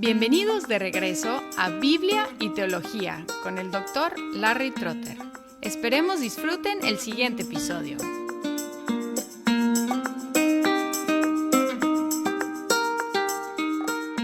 Bienvenidos de regreso a Biblia y Teología con el Dr. Larry Trotter. Esperemos disfruten el siguiente episodio.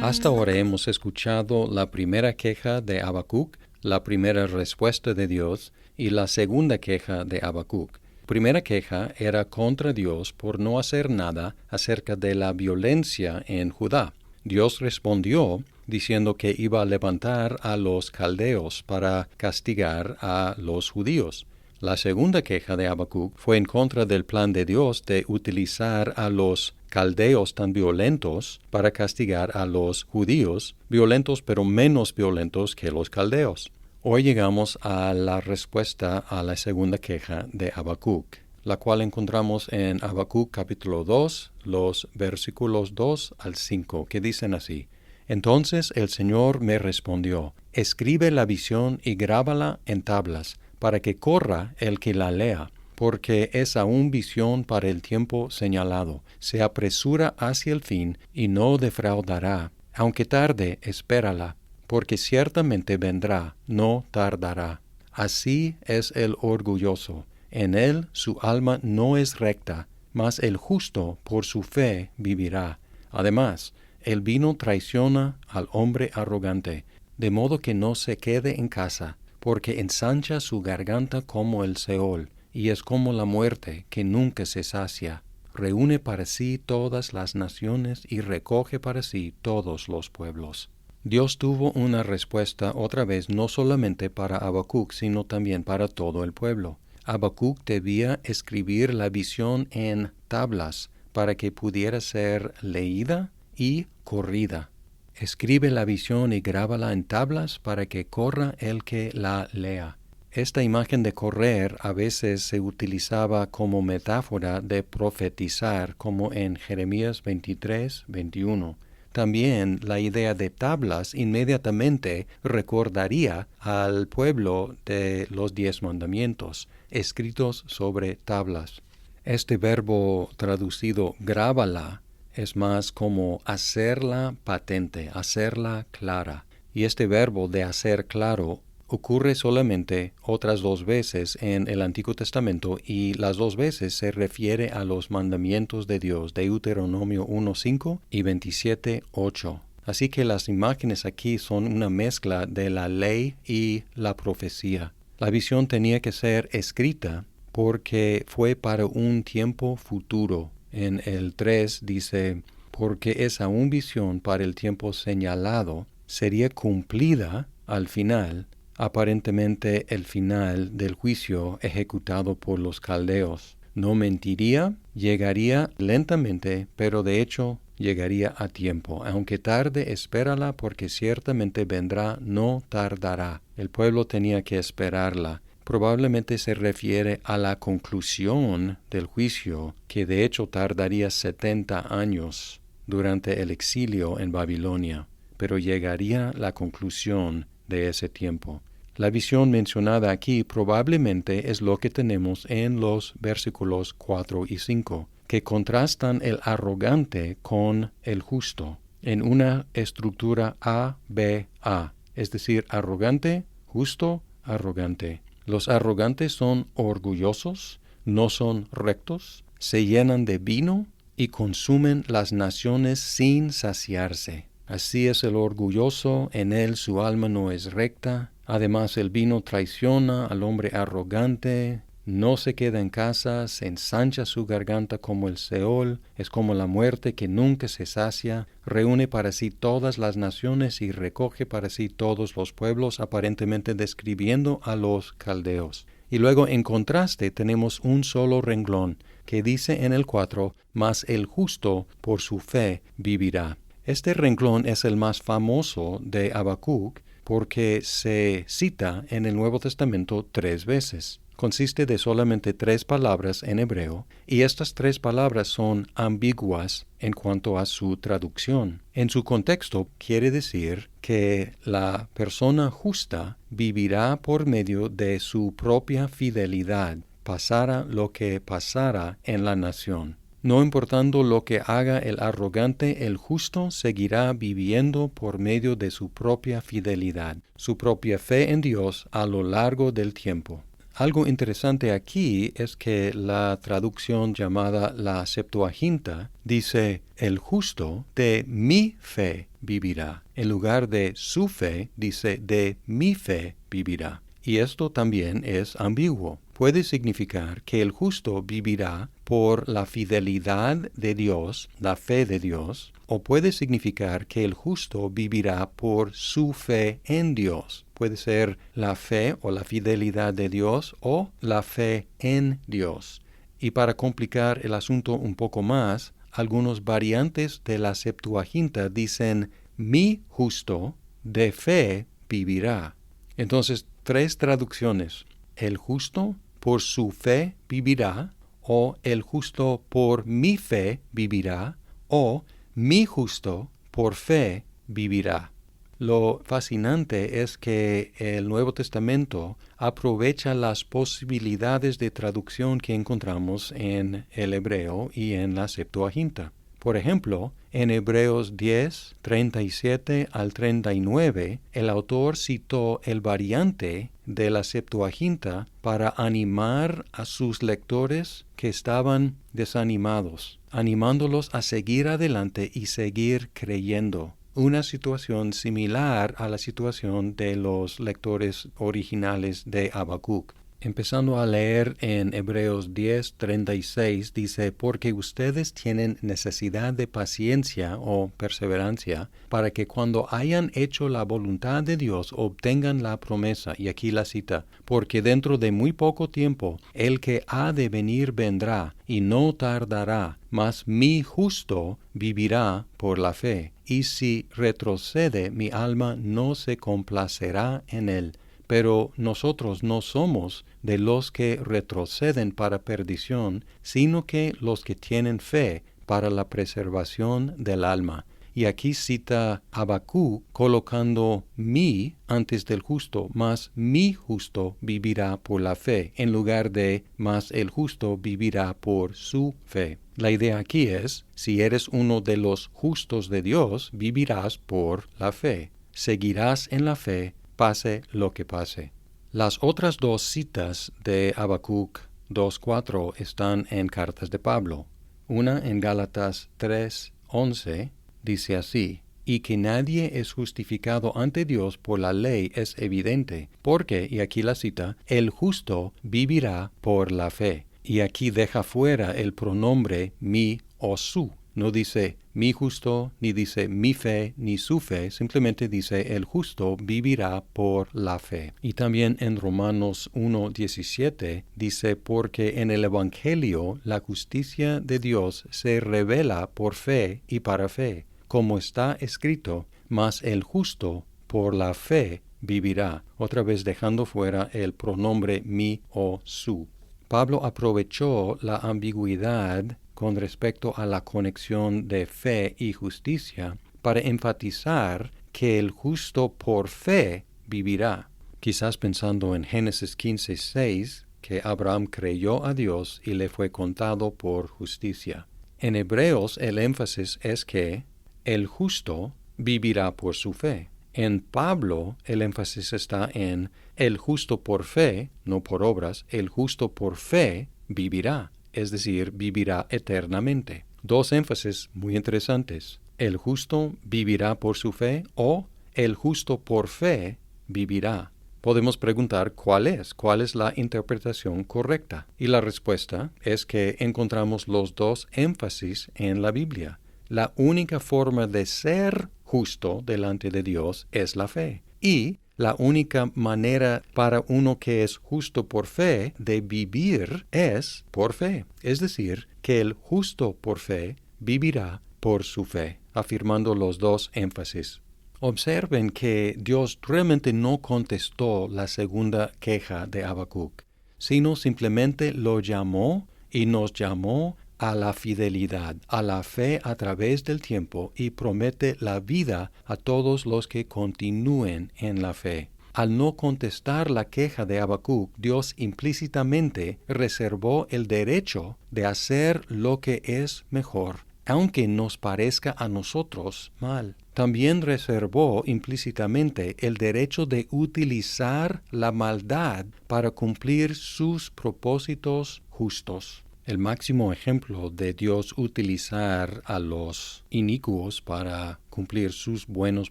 Hasta ahora hemos escuchado la primera queja de Habacuc, la primera respuesta de Dios y la segunda queja de Habacuc. La primera queja era contra Dios por no hacer nada acerca de la violencia en Judá. Dios respondió diciendo que iba a levantar a los caldeos para castigar a los judíos. La segunda queja de Habacuc fue en contra del plan de Dios de utilizar a los caldeos tan violentos para castigar a los judíos, violentos pero menos violentos que los caldeos. Hoy llegamos a la respuesta a la segunda queja de Habacuc, la cual encontramos en Habacuc capítulo 2, los versículos 2 al 5, que dicen así: Entonces el Señor me respondió, escribe la visión y grábala en tablas, para que corra el que la lea, porque es aún visión para el tiempo señalado. Se apresura hacia el fin y no defraudará. Aunque tarde, espérala, porque ciertamente vendrá, no tardará. Así es el orgulloso. En él su alma no es recta, mas el justo por su fe vivirá. Además, el vino traiciona al hombre arrogante, de modo que no se quede en casa, porque ensancha su garganta como el Seol, y es como la muerte que nunca se sacia. Reúne para sí todas las naciones y recoge para sí todos los pueblos. Dios tuvo una respuesta otra vez no solamente para Habacuc, sino también para todo el pueblo. Habacuc debía escribir la visión en tablas para que pudiera ser leída y corrida. Escribe la visión y grábala en tablas para que corra el que la lea. Esta imagen de correr a veces se utilizaba como metáfora de profetizar, como en Jeremías 23, 21. También la idea de tablas inmediatamente recordaría al pueblo de los 10 mandamientos, escritos sobre tablas. Este verbo traducido grábala es más como hacerla patente, hacerla clara. Y este verbo de hacer claro ocurre solamente otras 2 veces en el Antiguo Testamento y las 2 veces se refiere a los mandamientos de Dios, Deuteronomio 1:5 y 27:8. Así que las imágenes aquí son una mezcla de la ley y la profecía. La visión tenía que ser escrita porque fue para un tiempo futuro. En el 3 dice, porque es aún visión para el tiempo señalado, sería cumplida al final, aparentemente el final del juicio ejecutado por los caldeos. No mentiría, llegaría lentamente, pero de hecho llegaría a tiempo. Aunque tarde, espérala, porque ciertamente vendrá, no tardará. El pueblo tenía que esperarla. Probablemente se refiere a la conclusión del juicio, que de hecho tardaría 70 años durante el exilio en Babilonia, pero llegaría la conclusión de ese tiempo. La visión mencionada aquí probablemente es lo que tenemos en los versículos 4 y 5, que contrastan el arrogante con el justo en una estructura A-B-A, es decir, arrogante, justo, arrogante. Los arrogantes son orgullosos, no son rectos, se llenan de vino y consumen las naciones sin saciarse. Así es el orgulloso, en él su alma no es recta. Además el vino traiciona al hombre arrogante, no se queda en casa, se ensancha su garganta como el Seol, es como la muerte que nunca se sacia, reúne para sí todas las naciones y recoge para sí todos los pueblos, aparentemente describiendo a los caldeos. Y luego en contraste tenemos un solo renglón que dice en el 4, mas el justo por su fe vivirá. Este renglón es el más famoso de Habacuc porque se cita en el Nuevo Testamento 3 veces. Consiste de solamente 3 palabras en hebreo, y estas 3 palabras son ambiguas en cuanto a su traducción. En su contexto quiere decir que la persona justa vivirá por medio de su propia fidelidad, pasara lo que pasara en la nación. No importando lo que haga el arrogante, el justo seguirá viviendo por medio de su propia fidelidad, su propia fe en Dios a lo largo del tiempo. Algo interesante aquí es que la traducción llamada la Septuaginta dice, el justo de mi fe vivirá. En lugar de su fe, dice, de mi fe vivirá. Y esto también es ambiguo. Puede significar que el justo vivirá por la fidelidad de Dios, la fe de Dios, o puede significar que el justo vivirá por su fe en Dios. Puede ser la fe o la fidelidad de Dios o la fe en Dios. Y para complicar el asunto un poco más, algunos variantes de la Septuaginta dicen, mi justo de fe vivirá. Entonces, 3 traducciones. El justo por su fe vivirá, o el justo por mi fe vivirá, o mi justo por fe vivirá. Lo fascinante es que el Nuevo Testamento aprovecha las posibilidades de traducción que encontramos en el hebreo y en la Septuaginta. Por ejemplo, en Hebreos 10, 37 al 39, el autor citó el variante de la Septuaginta para animar a sus lectores que estaban desanimados, animándolos a seguir adelante y seguir creyendo. Una situación similar a la situación de los lectores originales de Habacuc. Empezando a leer en Hebreos 10:36, dice, porque ustedes tienen necesidad de paciencia o perseverancia para que cuando hayan hecho la voluntad de Dios obtengan la promesa. Y aquí la cita, porque dentro de muy poco tiempo el que ha de venir vendrá y no tardará, mas mi justo vivirá por la fe. Y si retrocede, mi alma no se complacerá en él. Pero nosotros no somos de los que retroceden para perdición, sino que los que tienen fe para la preservación del alma. Y aquí cita Habacuc colocando mi antes del justo, mas mi justo vivirá por la fe, en lugar de mas el justo vivirá por su fe. La idea aquí es, si eres uno de los justos de Dios, vivirás por la fe. Seguirás en la fe, pase lo que pase. Las otras 2 citas de Habacuc 2:4 están en cartas de Pablo. Una en Gálatas 3:11 dice así, y que nadie es justificado ante Dios por la ley es evidente, porque, y aquí la cita, el justo vivirá por la fe. Y aquí deja fuera el pronombre mi o su. No dice mi justo, ni dice mi fe, ni su fe, simplemente dice el justo vivirá por la fe. Y también en Romanos 1:17 dice, porque en el Evangelio la justicia de Dios se revela por fe y para fe, como está escrito, mas el justo por la fe vivirá. Otra vez dejando fuera el pronombre mi o su. Pablo aprovechó la ambigüedad con respecto a la conexión de fe y justicia para enfatizar que el justo por fe vivirá. Quizás pensando en Génesis 15:6, que Abraham creyó a Dios y le fue contado por justicia. En Hebreos el énfasis es que el justo vivirá por su fe. En Pablo el énfasis está en el justo por fe, no por obras, el justo por fe vivirá, es decir, vivirá eternamente. 2 énfasis muy interesantes. El justo vivirá por su fe o el justo por fe vivirá. Podemos preguntar cuál es la interpretación correcta. Y la respuesta es que encontramos los 2 énfasis en la Biblia. La única forma de ser justo delante de Dios es la fe. Y la única manera para uno que es justo por fe de vivir es por fe. Es decir, que el justo por fe vivirá por su fe, afirmando los 2 énfasis. Observen que Dios realmente no contestó la segunda queja de Habacuc, sino simplemente lo llamó y nos llamó a la fidelidad, a la fe a través del tiempo y promete la vida a todos los que continúen en la fe. al no contestar la queja de Habacuc, Dios implícitamente reservó el derecho de hacer lo que es mejor, aunque nos parezca a nosotros mal. También reservó implícitamente el derecho de utilizar la maldad para cumplir sus propósitos justos. El máximo ejemplo de Dios utilizar a los inicuos para cumplir sus buenos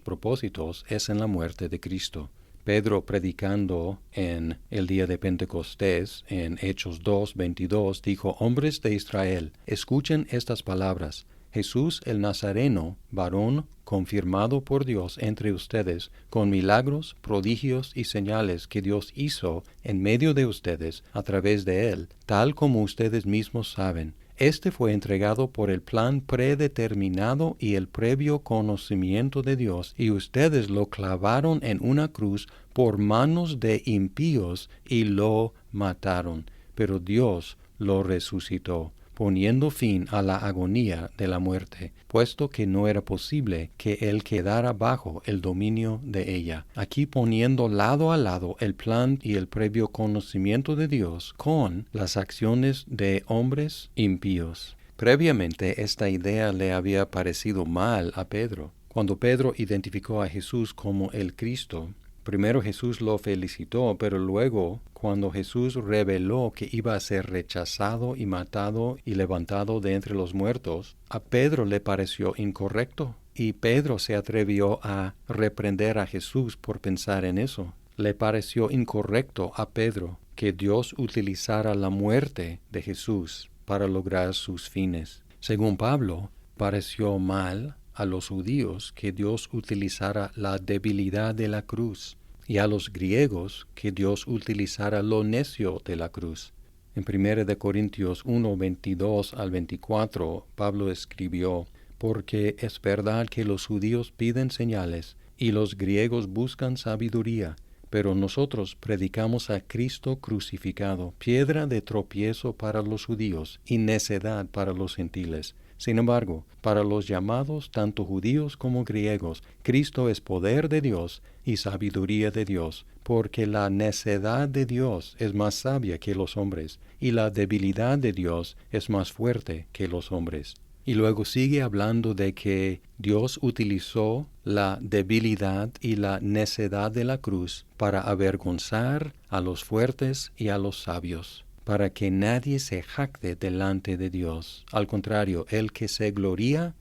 propósitos es en la muerte de Cristo. Pedro, predicando en el día de Pentecostés, en Hechos 2:22, dijo: «Hombres de Israel, escuchen estas palabras. Jesús el Nazareno, varón confirmado por Dios entre ustedes, con milagros, prodigios y señales que Dios hizo en medio de ustedes a través de él, tal como ustedes mismos saben. Este fue entregado por el plan predeterminado y el previo conocimiento de Dios, y ustedes lo clavaron en una cruz por manos de impíos y lo mataron. Pero Dios lo resucitó, poniendo fin a la agonía de la muerte, puesto que no era posible que él quedara bajo el dominio de ella». Aquí poniendo lado a lado el plan y el previo conocimiento de Dios con las acciones de hombres impíos. Previamente esta idea le había parecido mal a Pedro. Cuando Pedro identificó a Jesús como el Cristo, primero Jesús lo felicitó, pero luego, cuando Jesús reveló que iba a ser rechazado y matado y levantado de entre los muertos, a Pedro le pareció incorrecto, y Pedro se atrevió a reprender a Jesús por pensar en eso. Le pareció incorrecto a Pedro que Dios utilizara la muerte de Jesús para lograr sus fines. Según Pablo, pareció mal a los judíos que Dios utilizara la debilidad de la cruz, y a los griegos que Dios utilizara lo necio de la cruz. En 1 Corintios 1:22 al 24, Pablo escribió: «Porque es verdad que los judíos piden señales, y los griegos buscan sabiduría, pero nosotros predicamos a Cristo crucificado, piedra de tropiezo para los judíos y necedad para los gentiles. Sin embargo, para los llamados, tanto judíos como griegos, Cristo es poder de Dios y sabiduría de Dios, porque la necedad de Dios es más sabia que los hombres, y la debilidad de Dios es más fuerte que los hombres». Y luego sigue hablando de que Dios utilizó la debilidad y la necedad de la cruz para avergonzar a los fuertes y a los sabios, para que nadie se jacte delante de Dios. Al contrario, el que se gloríe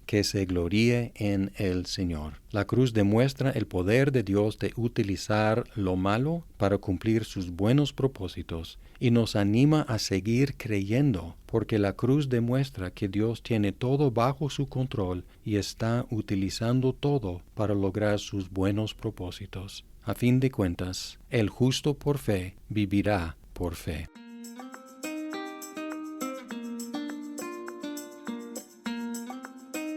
en el Señor. La cruz demuestra el poder de Dios de utilizar lo malo para cumplir sus buenos propósitos, y nos anima a seguir creyendo, porque la cruz demuestra que Dios tiene todo bajo su control y está utilizando todo para lograr sus buenos propósitos. A fin de cuentas, el justo por fe vivirá por fe.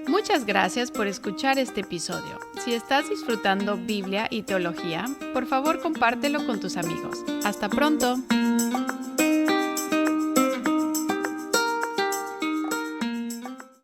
Muchas gracias por escuchar este episodio. Si estás disfrutando Biblia y teología, por favor compártelo con tus amigos. ¡Hasta pronto!